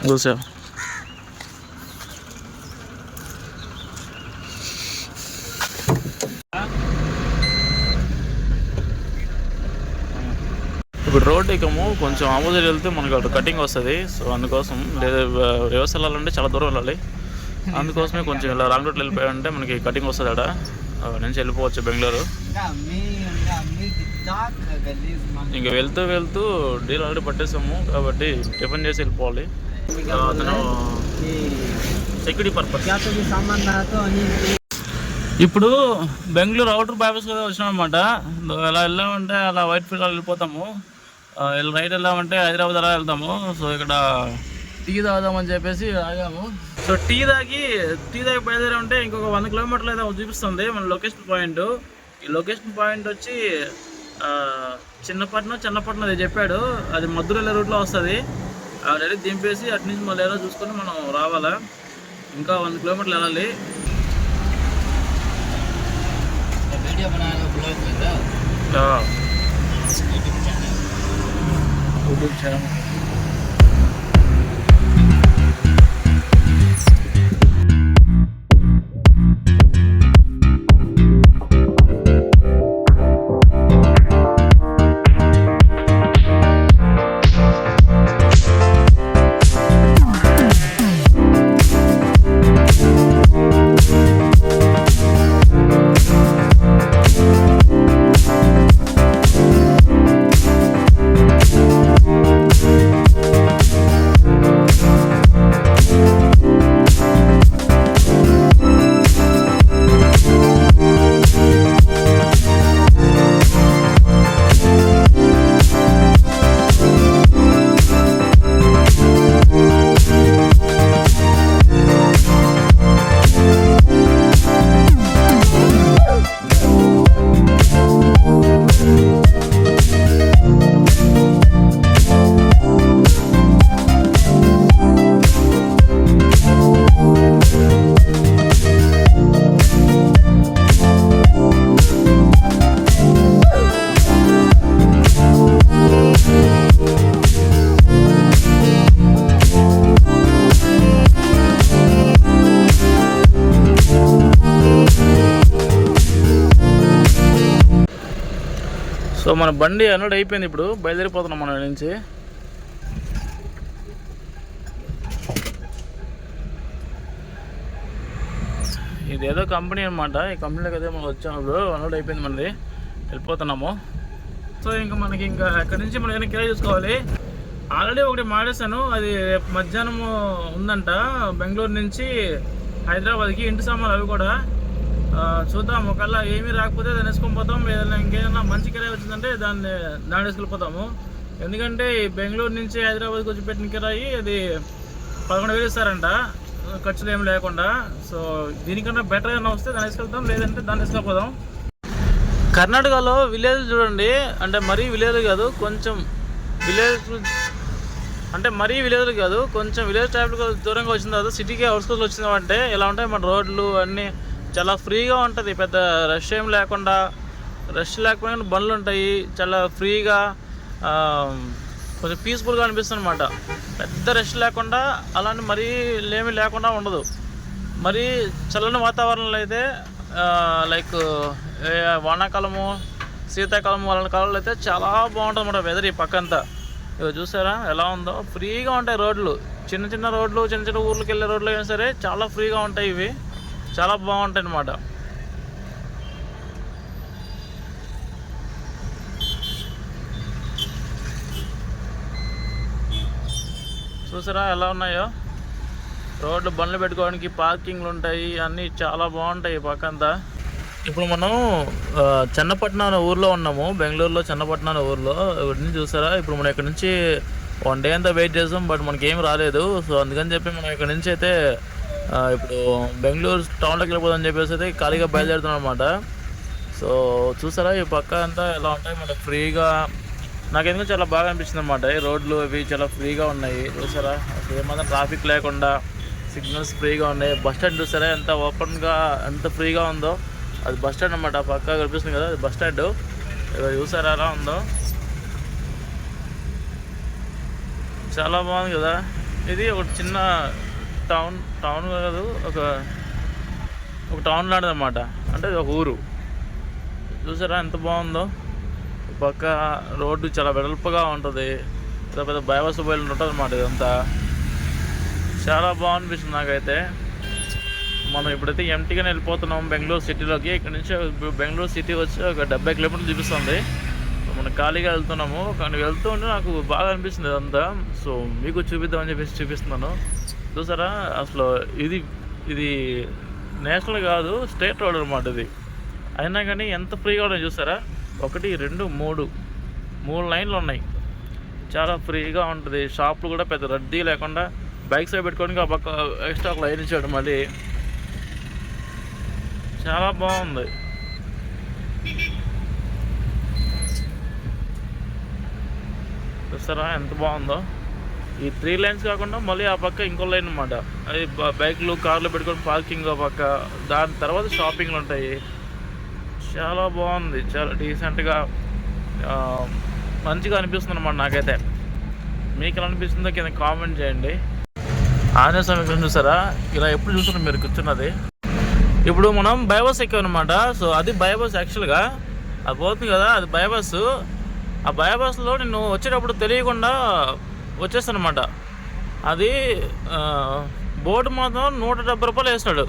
చూసా ఇప్పుడు రోడ్ ఎక్కము కొంచెం ఆపోజిట్ వెళ్తే మనకు అటు కటింగ్ వస్తుంది. సో అందుకోసం లేదా రివర్స్ వెళ్ళాలంటే చాలా దూరం వెళ్ళాలి. అందుకోసమే కొంచెం ఇలా రాంగ్ రూట్లో వెళ్ళిపోయామంటే మనకి కటింగ్ వస్తుంది. అక్కడ నుంచి వెళ్ళిపోవచ్చు బెంగళూరు. ఇంకా వెళ్తూ వెళ్తూ డీల్ ఆల్రెడీ పట్టేసాము కాబట్టి టిఫిన్ చేసి వెళ్ళిపోవాలి. అతను సెక్యూరిటీ పర్పస్. ఇప్పుడు బెంగళూరు అవుటర్ బైపాస్ కదా వచ్చినాం అనమాట. ఎలా వెళ్ళామంటే అలా వైట్ ఫీల్డ్ వెళ్ళిపోతాము. రైట్ వెళ్ళామంటే హైదరాబాద్ అలా వెళ్తాము. సో ఇక్కడ టీ తాగుదామని చెప్పేసి ఆగాము. సో టీ తాగి బయలుదేరామంటే ఇంకొక 100 కిలోమీటర్లు అయితే చూపిస్తుంది మన లొకేషన్ పాయింట్. ఈ లొకేషన్ పాయింట్ వచ్చి చిన్నపట్నం అది చెప్పాడు. అది మధురల రూట్లో వస్తుంది. ఆల్రెడీ దింపేసి అటు నుంచి మళ్ళీ ఎలా చూసుకొని మనం రావాలా. ఇంకా 100 కిలోమీటర్లు వెళ్ళాలి. యూట్యూబ్ ఛానల్ సో మన బండి అన్లోడ్ అయిపోయింది. ఇప్పుడు బయలుదేరిపోతున్నాం మన నుంచి. ఇదేదో కంపెనీ అనమాట. ఈ కంపెనీలోకి అయితే మనం వచ్చాము. ఇప్పుడు అన్లోడ్ అయిపోయింది మనది, వెళ్ళిపోతున్నాము. సో ఇంకా మనకి అక్కడి నుంచి మనం ఏదైనా కిరాయి చూసుకోవాలి. ఆల్రెడీ ఒకటి మాడేశాను, అది రేపు మధ్యాహ్నం ఉందంట. బెంగళూరు నుంచి హైదరాబాద్కి ఇంటి సామాన్లు అవి కూడా చూద్దాం. ఒకవేళ ఏమీ రాకపోతే దాన్ని వేసుకొని పోతాం. ఏదైనా ఇంకేదైనా మంచి కిరాయి వచ్చిందంటే దాన్ని వేసుకెళ్ళిపోతాము. ఎందుకంటే బెంగళూరు నుంచి హైదరాబాద్కి వచ్చి పెట్టిన కిరాయి అది 11,000 ఇస్తారంట, ఖర్చులు ఏమి లేకుండా. సో దీనికన్నా బెటర్ ఏమైనా వస్తే దాన్ని వేసుకెళ్తాం, లేదంటే దాన్ని వేసుకెళ్ళిపోదాం. కర్ణాటకలో విలేజ్ చూడండి, అంటే మరీ విలేజ్ కాదు, కొంచెం విలేజ్ అంటే మరీ విలేజ్ కాదు, కొంచెం విలేజ్ టైప్ దూరంగా వచ్చిన తర్వాత సిటీకి అవుట్స్కర్ట్స్లో వచ్చినామంటే ఇలా ఉంటాయి మన రోడ్లు అన్నీ. చాలా ఫ్రీగా ఉంటుంది, పెద్ద రష్ ఏం లేకుండా, రష్ లేకపోయినా బండ్లు ఉంటాయి. చాలా ఫ్రీగా కొంచెం పీస్ఫుల్గా అనిపిస్తుంది అనమాట. పెద్ద రష్ లేకుండా అలాంటి మరీ ఏమీ లేకుండా ఉండదు. మరి చల్లని వాతావరణంలో అయితే లైక్ వానాకాలము, శీతాకాలము అలాంటి కాలంలో అయితే చాలా బాగుంటుంది అన్నమాట వెదర్. ఈ పక్కంతా ఇక చూసారా ఎలా ఉందో, ఫ్రీగా ఉంటాయి రోడ్లు. చిన్న చిన్న రోడ్లు, చిన్న చిన్న ఊర్లకు వెళ్ళే రోడ్లు అయినా సరే చాలా ఫ్రీగా ఉంటాయి. ఇవి చాలా బాగుంటాయి అన్నమాట. చూసారా ఎలా ఉన్నాయో రోడ్లు, బండ్లు పెట్టుకోవడానికి పార్కింగ్లు ఉంటాయి, అన్నీ చాలా బాగుంటాయి పక్కంతా. ఇప్పుడు మనం చెన్నపట్నం అనే ఊర్లో ఉన్నాము, బెంగళూరులో చెన్నపట్నం అనే ఊర్లో. ఇవన్నీ చూసారా, ఇప్పుడు మనం ఇక్కడ నుంచి 1 డే అంతా వెయిట్ చేసాం, బట్ మనకి ఏం రాలేదు. సో అందుకని చెప్పి మనం ఇక్కడ నుంచి అయితే ఇప్పుడు బెంగళూరు టౌన్లోకి వెళ్ళిపోదని చెప్పేసి అయితే ఖాళీగా బయలుదేరుతున్నాం అనమాట. సో చూసారా ఈ పక్క అంతా ఎలా ఉంటాయి మనకి ఫ్రీగా నాకు ఎందుకు చాలా బాగా అనిపించింది అనమాట. ఈ రోడ్లు అవి చాలా ఫ్రీగా ఉన్నాయి చూసారా, అసలు ఏమాత్రం ట్రాఫిక్ లేకుండా సిగ్నల్స్ ఫ్రీగా ఉన్నాయి. బస్ స్టాండ్ చూసారా ఎంత ఓపెన్గా ఎంత ఫ్రీగా ఉందో. అది బస్ స్టాండ్ అనమాట, పక్కా కనిపిస్తుంది కదా, అది బస్ స్టాండ్. చూసారా ఎలా ఉందో, చాలా బాగుంది కదా. ఇది ఒక చిన్న టౌన్ కాదు, ఒక టౌన్ లాంటిది అనమాట, అంటే ఒక ఊరు. చూసారా ఎంత బాగుందో. పక్క రోడ్డు చాలా వెడల్పుగా ఉంటుంది, పెద్ద పెద్ద బైపాస్ బయలు ఉంటుంది అనమాట. ఇదంతా చాలా బాగుంది నాకైతే. మనం ఇప్పుడైతే ఎంటీగానే వెళ్ళిపోతున్నాం బెంగళూరు సిటీలోకి. ఇక్కడ నుంచి బెంగళూరు సిటీ వచ్చి ఒక 70 కిలోమీటర్లు చూపిస్తుంది. మనం ఖాళీగా వెళ్తున్నాము, కానీ వెళ్తూ ఉంటే నాకు బాగా అనిపిస్తుంది ఇదంతా. సో మీకు చూపిద్దామని చెప్పేసి చూపిస్తున్నాను. చూసారా అసలు ఇది నేషనల్ కాదు, స్టేట్ రోడ్ అనమాట ఇది. అయినా కానీ ఎంత ఫ్రీగా ఉన్నాయి చూసారా. 1 2 3 లైన్లు ఉన్నాయి, చాలా ఫ్రీగా ఉంటుంది. షాపులు కూడా పెద్ద రద్దీ లేకుండా బైక్స్ అవి పెట్టుకోవడానికి ఆ పక్క ఎక్స్ట్రా ఒక లైన్ ఇచ్చాడు మళ్ళీ. చాలా బాగుంది. చూస్తారా ఎంత బాగుందో. ఈ 3 లైన్స్ కాకుండా మళ్ళీ ఆ పక్క ఇంకో లైన్ అనమాట, అది బైక్లు కార్లు పెట్టుకొని పార్కింగ్ ఆ పక్క, దాని తర్వాత షాపింగ్లు ఉంటాయి. చాలా బాగుంది, చాలా డీసెంట్గా మంచిగా అనిపిస్తుంది అనమాట నాకైతే. మీకు ఎలా అనిపిస్తుందో కింద కామెంట్ చేయండి. ఆంజనేయ స్వామి విగ్రహం చూసారా, ఇలా ఎప్పుడు చూస్తున్నారు మీరు కూర్చున్నది. ఇప్పుడు మనం బైపాస్ ఎక్కామన్నమాట. సో అది బైపాస్ యాక్చువల్గా, అది పోతుంది కదా, అది బైపాస్. ఆ బైపాస్లో నేను వచ్చేటప్పుడు తెలియకుండా వచ్చేస్తాను అనమాట. అది బోర్డు మాత్రం 170 రూపాయలు వేస్తాడు,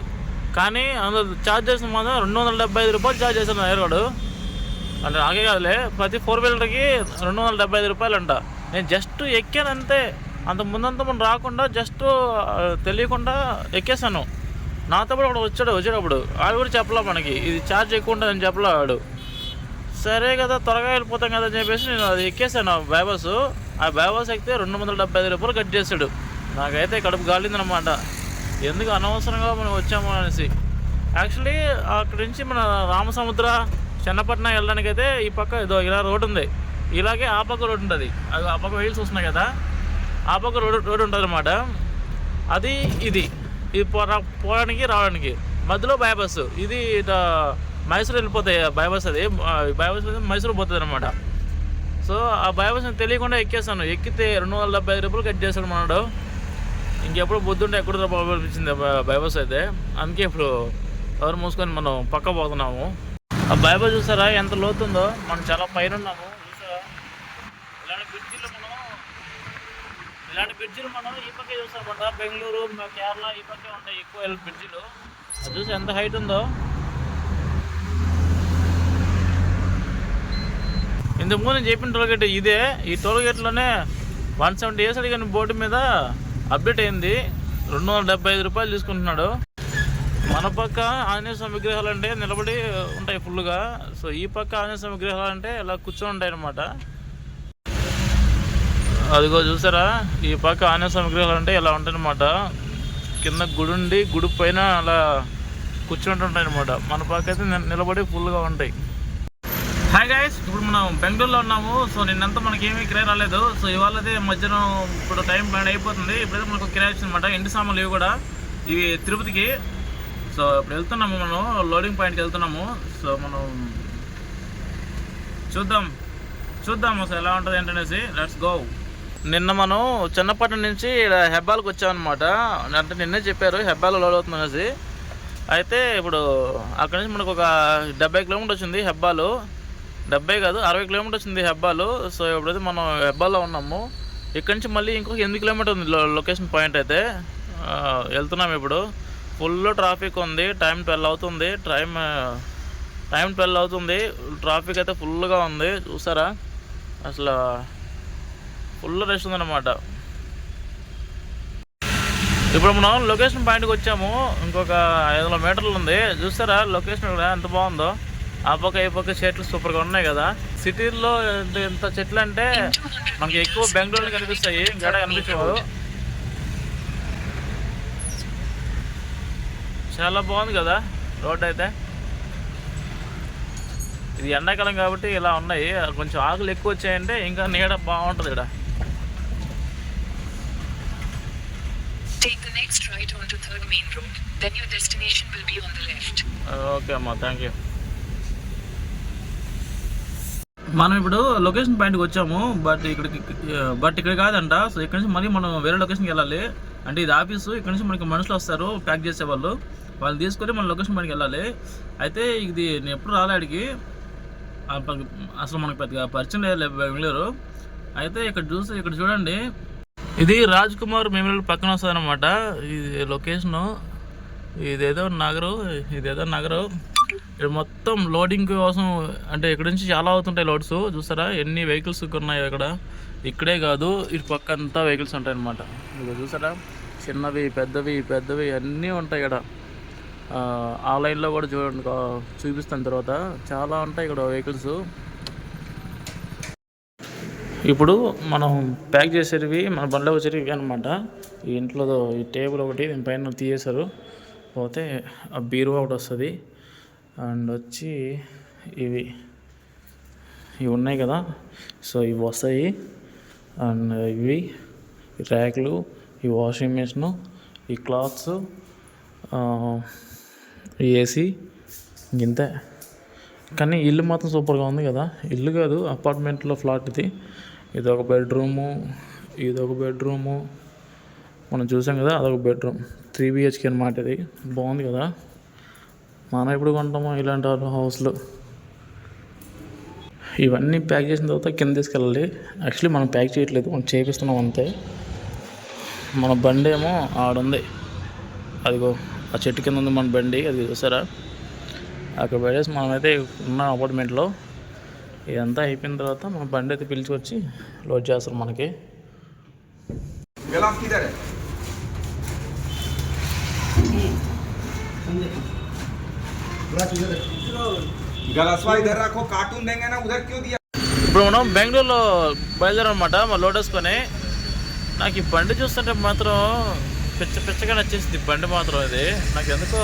కానీ అందులో ఛార్జ్ చేసిన మాత్రం 275 రూపాయలు ఛార్జ్ చేస్తాను ఎయిర్వాడు. అంటే నాకే కాదులే, ప్రతి 4 వీలర్కి 275 రూపాయలు అంట. నేను జస్ట్ ఎక్కాను అంతే, అంత ముందంతా మనం రాకుండా జస్ట్ తెలియకుండా ఎక్కేసాను. నాతో పాటు ఒకడు వచ్చేటప్పుడు ఆడు కూడా చెప్పలా మనకి ఇది ఛార్జ్ ఎక్కువ ఉంటుందని చెప్పలా వాడు. సరే కదా త్వరగా వెళ్ళిపోతాం కదా అని చెప్పేసి నేను అది ఎక్కేసాను ఆ బైపాస్. ఆ బైపాస్ ఎక్కితే 275 రూపాయలు కట్ చేశాడు. నాకైతే కడుపు గాలిందనమాట, ఎందుకు అనవసరంగా మనం వచ్చాము అనేసి. యాక్చువల్లీ అక్కడి నుంచి మన రామసముద్ర చెన్నపట్నం వెళ్ళడానికి అయితే ఈ పక్క ఇదో ఇలా రోడ్డు ఉంది, ఇలాగే ఆ పక్క రోడ్డు ఉంటుంది. అది ఆ పక్క వీల్స్ వస్తున్నాయి కదా, ఆ పక్క రోడ్డు ఉంటుంది అనమాట. అది ఇది పోవడానికి రావడానికి మధ్యలో బైపాస్. ఇది మైసూరు వెళ్ళిపోతాయి బైపాస్, అది బైపాస్ మైసూరు పోతుంది అనమాట. సో ఆ బైపాస్ తెలియకుండా ఎక్కేసాను. ఎక్కితే 275 రూపాయలు కట్ చేశాడు మనడు. ఇంకెప్పుడు బుద్ధుంటే ఎక్కడ అనిపించింది బైపాస్ అయితే. అందుకే ఇప్పుడు ఎవరు మూసుకొని మనం పక్క పోతున్నాము. ఆ బైపాస్ చూసారా ఎంత లోతుందో, మనం చాలా పైన ఉన్నాము చూసారా. ఇలాంటి బ్రిడ్జిలు మనం ఈ పక్కే చూస్తామన్నమాట. బెంగళూరు కేరళ ఈ పక్కే ఉంటాయి ఎక్కువ బ్రిడ్జిలు. అది చూసి ఎంత హైట్ ఉందో. ఇంతకుముందు నేను చెప్పిన టోల్గేట్ ఇదే. ఈ టోల్గేట్లోనే 170 ఇయర్స్ అడిగిన బోర్డు మీద అప్డేట్ అయింది. 275 రూపాయలు తీసుకుంటున్నాడు. మన పక్క ఆంజనేయ స్వామి విగ్రహాలు అంటే నిలబడి ఉంటాయి ఫుల్గా. సో ఈ పక్క ఆంజనేయ స్వామి విగ్రహాలు అంటే ఇలా కూర్చొని ఉంటాయి అన్నమాట. అదిగో చూసారా, ఈ పక్క ఆంజనేయ స్వామి విగ్రహాలు అంటే ఇలా ఉంటాయి అన్నమాట. కింద గుడి ఉండి గుడి పైన అలా కూర్చుంటుంటాయి అన్నమాట. మన పక్క అయితే నిలబడి ఫుల్గా ఉంటాయి. హాయ్ గైస్, ఇప్పుడు మనం బెంగళూరులో ఉన్నాము. సో నిన్నంతా మనకి ఏమీ కిరాయి రాలేదు. సో ఇవాళ అయితే మధ్యాహ్నం ఇప్పుడు టైం పైన అయిపోతుంది. ఇప్పుడైతే మనకు కిరాయి వచ్చిందన్నమాట. ఇంటి సామాన్లు ఇవి కూడా ఇవి తిరుపతికి. సో ఇప్పుడు వెళ్తున్నాము, మనం లోడింగ్ పాయింట్కి వెళ్తున్నాము. సో మనం చూద్దాం అసలు ఎలా ఉంటుంది ఏంటనేసి. Let's go. నిన్న మనం చెన్నపట్నం నుంచి హెబ్బాలకు వచ్చామన్నమాట. అంటే నిన్నే చెప్పారు హెబ్బాలో లోడ్ అవుతుంది అనేసి. అయితే ఇప్పుడు అక్కడి నుంచి మనకు ఒక 70 కిలోమీటర్ వచ్చింది హెబ్బాలు. 70 కాదు 60 కిలోమీటర్ వచ్చింది హెబ్బాలు. సో ఇప్పుడైతే మనం హెబ్బాలో ఉన్నాము. ఇక్కడి నుంచి మళ్ళీ ఇంకొక 8 కిలోమీటర్ ఉంది లొకేషన్ పాయింట్ అయితే. వెళ్తున్నాము ఇప్పుడు. ఫుల్ ట్రాఫిక్ ఉంది. టైం 12 అవుతుంది. టైం 12 అవుతుంది. ట్రాఫిక్ అయితే ఫుల్గా ఉంది చూసారా. అసలు ఫుల్ రష్ ఉందన్నమాట. ఇప్పుడు మనం లొకేషన్ పాయింట్కి వచ్చాము. ఇంకొక 500 మీటర్లు ఉంది. చూస్తారా లొకేషన్ కూడా ఎంత బాగుందో. ఆ పక్క ఈ పక్క చెట్లు సూపర్గా ఉన్నాయి కదా. సిటీల్లో ఇంత చెట్లు అంటే మనకి ఎక్కువ బెంగళూరులో కనిపిస్తాయి, ఇంకేడ కనిపించవు. చాలా బాగుంది కదా రోడ్ అయితే. ఇది ఎండాకాలం కాబట్టి ఇలా ఉన్నాయి. కొంచెం ఆకులు ఎక్కువ వచ్చాయంటే ఇంకా నీడ బాగుంటుంది ఇక్కడ. ఓకే అమ్మా, థ్యాంక్ యూ. మనం ఇప్పుడు లొకేషన్ పాయింట్కి వచ్చాము. బట్ ఇక్కడ కాదంట. సో ఇక్కడ నుంచి మళ్ళీ మనం వేరే లొకేషన్కి వెళ్ళాలి. అంటే ఇది ఆఫీసు. ఇక్కడ నుంచి మనకి మనుషులు వస్తారు ప్యాక్ చేసేవాళ్ళు. వాళ్ళు తీసుకొని మన లొకేషన్ పాయింట్కి వెళ్ళాలి. అయితే ఇది నేను ఎప్పుడు రాలేడికి, అసలు మనకు పెద్దగా పరిచయం లేదు బెంగళూరు. అయితే ఇక్కడ చూడండి, ఇది రాజ్ కుమార్ మెమోరియల్ పక్కన వస్తుంది అనమాట. ఇది లొకేషను. ఇదేదో నగరం. ఇక్కడ మొత్తం లోడింగ్ కోసం, అంటే ఇక్కడ నుంచి చాలా అవుతుంటాయి లోడ్స్. చూస్తారా ఎన్ని వెహికల్స్ ఉన్నాయి ఇక్కడ. ఇక్కడే కాదు, ఇటు పక్క అంతా వెహికల్స్ ఉంటాయి అనమాట. ఇక్కడ చూసారా చిన్నవి పెద్దవి అన్నీ ఉంటాయి ఇక్కడ. ఆ లైన్లో కూడా చూడండి, చూపిస్తాను తర్వాత. చాలా ఉంటాయి ఇక్కడ వెహికల్స్. ఇప్పుడు మనం ప్యాక్ చేసేవి మన బండ్లో వచ్చేవి అనమాట. ఈ ఇంట్లో ఈ టేబుల్ ఒకటి దీని పైన తీసేశారు. పోతే ఆ బీరువా ఒకటి వస్తుంది. అండ్ వచ్చి ఇవి ఉన్నాయి కదా, సో ఇవి వస్తాయి. అండ్ ఇవి ర్యాక్లు, ఈ వాషింగ్ మిషను, ఈ క్లాత్స్, ఈ ఏసీ, ఇంతే. కానీ ఇల్లు మాత్రం సూపర్గా ఉంది కదా. ఇల్లు కాదు, అపార్ట్మెంట్లో ఫ్లాట్ ఇది. ఇదొక బెడ్రూము, మనం చూసాం కదా, అదొక బెడ్రూమ్. 3 BHK అనమాట. ఇది బాగుంది కదా. మనం ఎప్పుడు కొంటామో ఇలాంటి హౌస్లు. ఇవన్నీ ప్యాక్ చేసిన తర్వాత కింద తీసుకెళ్ళాలి. యాక్చువల్లీ మనం ప్యాక్ చేయట్లేదు, మనం చేపిస్తున్నాం అంతే. మన బండి ఏమో ఆడుంది, అదిగో ఆ చెట్టు కింద ఉంది మన బండి. అది చూసారా, అక్కడ పెట్టేసి మనమైతే ఉన్నాం అపార్ట్మెంట్లో. ఇదంతా అయిపోయిన తర్వాత మన బండి అయితే పిలిచి లోడ్ చేస్తారు మనకి. ఇప్పుడు మనం బెంగళూరులో బయలుదేరనమాట మా లోడ్ వేసుకొని. నాకు ఈ బండి చూస్తుంటే మాత్రం పిచ్చగా నచ్చేసింది బండి మాత్రం. ఇది నాకు ఎందుకో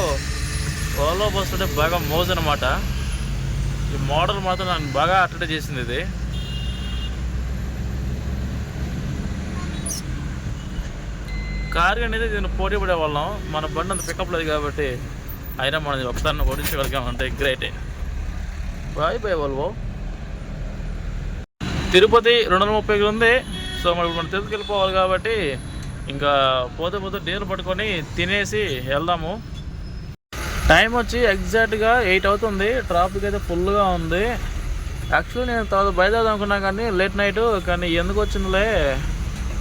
ఓలో బస్ అంటే బాగా మోజు అనమాట. ఈ మోడల్ మాత్రం నాకు బాగా అట్రాక్ట్ చేసింది. ఇది కారు అనేది దీన్ని పోటీ పడేవాళ్ళం. మన బండి అంత పికప్ లేదు కాబట్టి, అయినా మనం ఒకసారి ఓడించగలిగామంటే గ్రేటే. Bye Volvo. తిరుపతి 230 ఉంది. సో మనం తిరుపతికి వెళ్ళిపోవాలి కాబట్టి ఇంకా పోతే డీజిల్ పట్టుకొని తినేసి వెళ్దాము. టైం వచ్చి ఎగ్జాక్ట్గా 8 అవుతుంది. ట్రాఫిక్ అయితే ఫుల్గా ఉంది. యాక్చువల్లీ నేను తర్వాత బయలుదేరదాం అనుకున్నా కానీ లేట్ నైట్. కానీ ఎందుకు వచ్చిందిలే,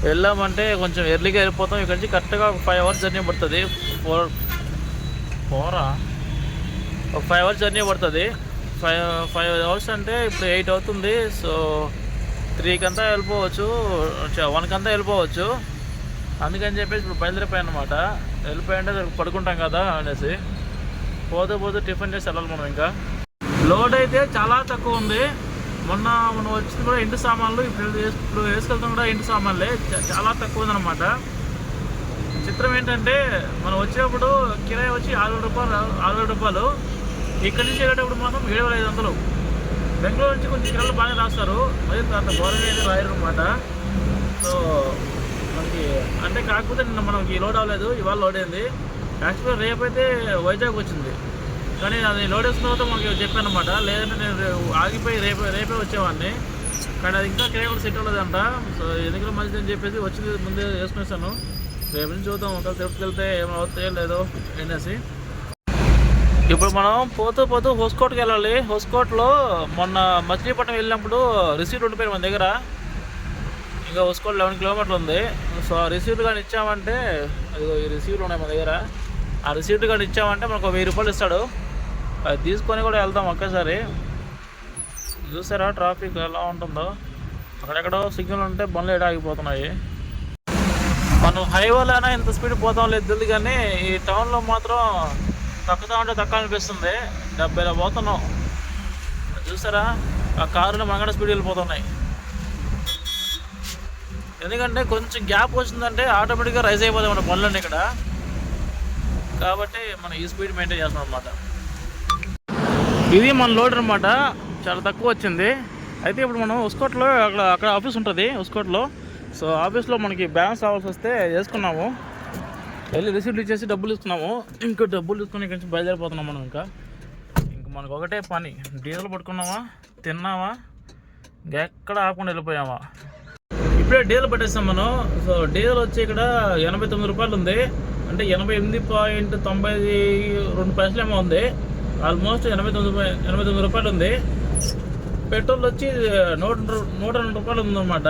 వెళ్ళామంటే కొంచెం ఎర్లీగా వెళ్ళిపోతాం. ఇక్కడ నుంచి కరెక్ట్గా 5 hours జర్నీ పడుతుంది. 5 hours జర్నీ పడుతుంది. 5 hours అంటే ఇప్పుడు 8 అవుతుంది. సో 3కి అంతా వెళ్ళిపోవచ్చు, 1కి అంతా వెళ్ళిపోవచ్చు. అందుకని చెప్పేసి ఇప్పుడు బయలుదేరిపోయాను అనమాట. వెళ్ళిపోయింటే పడుకుంటాం కదా అనేసి పోతే టిఫిన్ చేసి వెళ్ళాలి మనం. ఇంకా లోడ్ అయితే చాలా తక్కువ ఉంది. మనం వచ్చింది కూడా ఇంటి సామాన్లు, ఇప్పుడు వేసుకెళ్తాం కూడా ఇంటి సామాన్లే. చాలా తక్కువ ఉందన్నమాట. చిత్రం ఏంటంటే మనం వచ్చేటప్పుడు కిరాయి వచ్చి 6,000 రూపాయలు. ఇక్కడి నుంచి వెళ్ళేటప్పుడు మాత్రం 7,500. బెంగళూరు నుంచి కొంచెం కిరాయిలు బాగా రాస్తారు, మరి అంత ఘోరంగా అయితే రాయరు అనమాట. సో మనకి అంటే కాకపోతే నిన్న మనకి లోడ్ అవ్వలేదు, ఇవాళ లోడ్ అయింది. యాక్చువల్గా రేపు అయితే వైజాగ్ వచ్చింది, కానీ అది లోడ్ వేసిన తర్వాత మాకు చెప్పాను అనమాట. లేదంటే నేను ఆగిపోయి రేపే వచ్చేవాడిని. కానీ అది ఇంకా కిరాయి కూడా సెట్ అవ్వలేదంట. సో ఎందుకంటే మంచిది అని చెప్పేసి వచ్చింది ముందే వేసుకునేసాను. రేపు నుంచి చూద్దాం, ఒకవేళ తిరుపతికి వెళ్తే ఏమైనా అవుతాయో లేదో అనేసి. ఇప్పుడు మనం పోతూ హోస్కోట్కి వెళ్ళాలి. హోస్కోట్లో మొన్న మచిలీపట్నం వెళ్ళినప్పుడు రిసీట్ ఉండిపోయింది మన దగ్గర. ఇంకా హోస్కోట్ 11 కిలోమీటర్లు ఉంది. సో ఆ రిసీట్ కానీ ఇచ్చామంటే, అదిగో ఈ రిసీట్లు ఉన్నాయి మన దగ్గర. ఆ రిసీట్ కానీ ఇచ్చామంటే మనకు 1000 రూపాయలు ఇస్తాడు. అది తీసుకొని కూడా వెళ్తాం ఒకేసారి. చూసారా ట్రాఫిక్ ఎలా ఉంటుందో. అక్కడెక్కడో సిగ్నల్ ఉంటే బండ్లు ఎడ ఆగిపోతున్నాయి. మనం హైవేలోనే ఇంత స్పీడ్ పోతాం లేదు తెలియదు, కానీ ఈ టౌన్లో మాత్రం తక్కువ అనిపిస్తుంది. 70లో పోతున్నాం. చూసారా ఆ కారులో మనగడ స్పీడ్ వెళ్ళిపోతున్నాయి. ఎందుకంటే కొంచెం గ్యాప్ వచ్చిందంటే ఆటోమేటిక్గా రైజ్ అయిపోతాయి మన బండ్లన్నీ ఇక్కడ. కాబట్టి మనం ఈ స్పీడ్ మెయింటైన్ చేస్తాం అనమాట. ఇది మన లోడ్ అనమాట. చాలా తక్కువ వచ్చింది. అయితే ఇప్పుడు మనం ఉస్కోట్లో అక్కడ ఆఫీస్ ఉంటుంది ఉస్కోట్లో. సో ఆఫీస్లో మనకి బ్యాలెన్స్ రావాల్సి వస్తే వేసుకున్నాము, వెళ్ళి రిసీప్ట్ ఇచ్చేసి డబ్బులు తీసుకున్నాము. ఇంకా డబ్బులు తీసుకుని ఇక్కడ నుంచి బయలుదేరిపోతున్నాం మనం. ఇంకా మనకు ఒకటే పని, డీజిల్ పట్టుకున్నామా, తిన్నామా, ఎక్కడ ఆపకుండా వెళ్ళిపోయామా. ఇప్పుడే డీజిల్ పట్టేస్తాం మనం. సో డీజిల్ వచ్చి ఇక్కడ 89 రూపాయలు ఉంది, అంటే 88.92 ఏమో ఉంది. ఆల్మోస్ట్ 89 రూపాయలు ఉంది. పెట్రోల్ వచ్చి 102 రూపాయలు ఉందన్నమాట.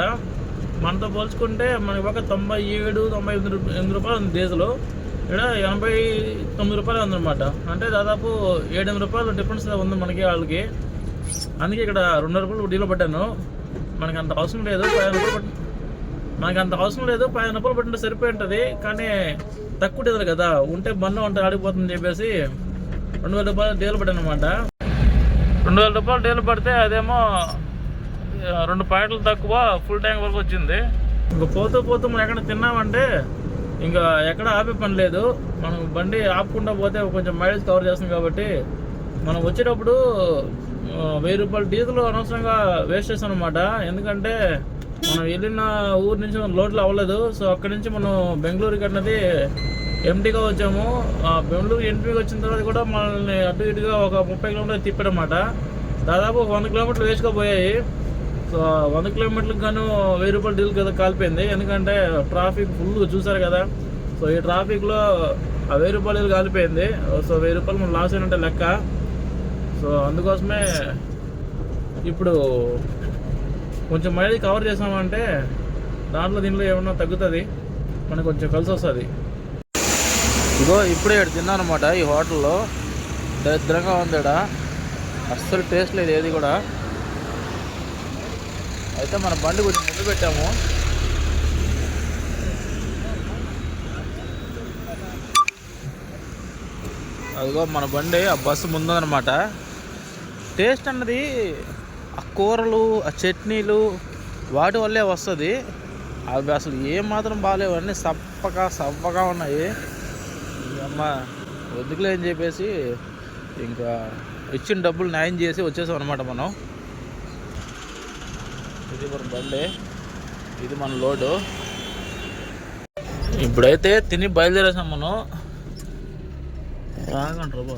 మనతో పోల్చుకుంటే మనకి ఒక 97-98 రూపాయలు ఉంది డీజిల్. ఇక్కడ 89 రూపాయలు ఉందన్నమాట. అంటే దాదాపు 7-8 రూపాయలు డిఫరెన్స్ ఉంది మనకి వాళ్ళకి. అందుకే ఇక్కడ 2 రూపాయలు డీజిల్ పట్టాను. మనకి అంత అవసరం లేదు, 15 రూపాయలు పట్టింటే సరిపోయి ఉంటుంది. కానీ తక్కువ డీజిల్ కదా, ఉంటే బండ్లో ఉంటే ఆడిపోతుందని చెప్పేసి 2000 రూపాయలు డీజిల్ పట్టాను అనమాట. 2000 రూపాయలు డీజిల్ పడితే అదేమో 2 పాయింట్లు తక్కువ ఫుల్ ట్యాంక్ వరకు వచ్చింది. ఇంకా పోతూ మనం ఎక్కడ తిన్నామంటే ఇంకా ఎక్కడ ఆపే పని లేదు. మనం బండి ఆపకుండా పోతే కొంచెం మైలేజ్ కవర్ చేస్తాం కాబట్టి మనం వచ్చేటప్పుడు 1000 రూపాయలు డీజిల్ అనవసరంగా వేస్ట్ చేస్తాం అనమాట. ఎందుకంటే మనం వెళ్ళిన ఊరు నుంచి మనం లోడ్లు అవ్వలేదు. సో అక్కడి నుంచి మనం బెంగళూరుకి అన్నది ఎంటీగా వచ్చాము. బెంగళూరు ఎంపీకి వచ్చిన తర్వాత కూడా మనల్ని అటు ఇటుగా ఒక 30 కిలోమీటర్లు తిప్పాడనమాట. దాదాపు 100 కిలోమీటర్లు వేస్ట్గా పోయాయి. సో 100 కిలోమీటర్లకు గాను 1000 రూపాయలు డీజిల్ కదా కాలిపోయింది. ఎందుకంటే ట్రాఫిక్ ఫుల్ చూసారు కదా. సో ఈ ట్రాఫిక్లో ఆ 1000 రూపాయలు కాలిపోయింది. సో 1000 రూపాయలు మనం లాస్ అయినట్టే లెక్క. సో అందుకోసమే ఇప్పుడు కొంచెం మైలేజ్ కవర్ చేసామంటే దీంట్లో ఏమన్నా తగ్గుతుంది, మనకు కొంచెం కలిసి వస్తుంది. ఇగో ఇప్పుడే ఇక్కడ తిన్నాను అనమాట. ఈ హోటల్లో దరిద్రంగా ఉంది, ఇక్కడ అస్సలు టేస్ట్ లేదు ఏది కూడా. అయితే మన బండి కొంచెం ముందు పెట్టాము. అదిగో మన బండి ఆ బస్సు ముందనమాట. టేస్ట్ అన్నది ఆ కూరలు, ఆ చట్నీలు వాటి వల్లే వస్తుంది. అవి అసలు ఏమాత్రం బాగాలేవు, అన్నీ సప్పగా ఉన్నాయి. అమ్మ వద్దుకులే అని చెప్పేసి ఇంకా ఇచ్చిన డబ్బులు న్యాయం చేసి వచ్చేసాం అనమాట మనం. ఇది మన బండి, ఇది మన లోడు. ఇప్పుడైతే తిని బయలుదేరేసాం మనం. రాగంటారు బా.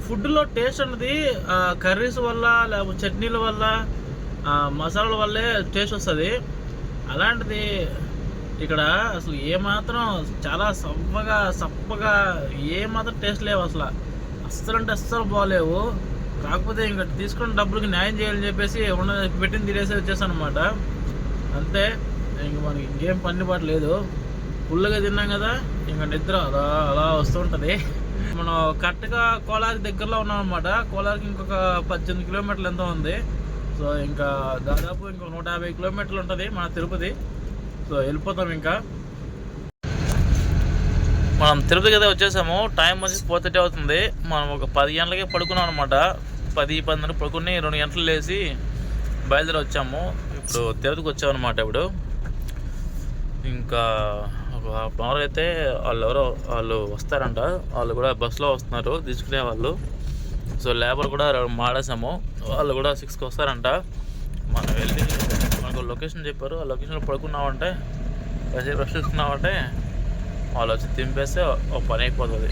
ఫుడ్లో టేస్ట్ అన్నది కర్రీస్ వల్ల, లేకపోతే చట్నీల వల్ల, మసాలాల వల్లే టేస్ట్ వస్తుంది. అలాంటిది ఇక్కడ అసలు ఏమాత్రం చాలా సప్పగా ఏమాత్రం టేస్ట్ లేవు అసలు. అస్సలు బాగలేవు. కాకపోతే ఇంకా తీసుకున్న డబ్బులకి న్యాయం చేయాలని చెప్పేసి పెట్టింది తినేసి వచ్చేసాను అనమాట. అంతే, ఇంక మనకి ఇంకేం పని పాటు లేదు. ఫుల్గా తిన్నాం కదా, ఇంకా నిద్ర అలా వస్తుంటుంది. మనం కరెక్ట్గా కోలార్కి దగ్గరలో ఉన్నాం అనమాట. కోలార్కి ఇంకొక 18 కిలోమీటర్లు ఎంతో ఉంది. సో ఇంకా దాదాపు ఇంకొక 150 కిలోమీటర్లు ఉంటుంది మన తిరుపతి. సో వెళ్ళిపోతాం. ఇంకా మనం తిరుపతికి అయితే వచ్చేసాము. టైం వచ్చి 4:30 అవుతుంది. మనం ఒక 10 గంటలకే పడుకున్నాం అనమాట. 10-10 పడుకుని 2 గంటలు లేచి బయలుదేరి వచ్చాము. ఇప్పుడు తిరుపతికి వచ్చామన్నమాట. ఇప్పుడు ఇంకా ఒక హాఫ్ అన్ అవర్ అయితే వాళ్ళు వస్తారంట. వాళ్ళు కూడా బస్సులో వస్తున్నారు తీసుకునే వాళ్ళు. సో లేబర్ కూడా మాడేసాము, వాళ్ళు కూడా 6కి వస్తారంట. మనం వెళ్ళి మనకు లొకేషన్ చెప్పారు, ఆ లొకేషన్లో పడుకున్నామంటే కాసేపు రెస్ట్ తీసుకున్నామంటే వాళ్ళు వచ్చి దింపేస్తే ఒక పని అయిపోతుంది.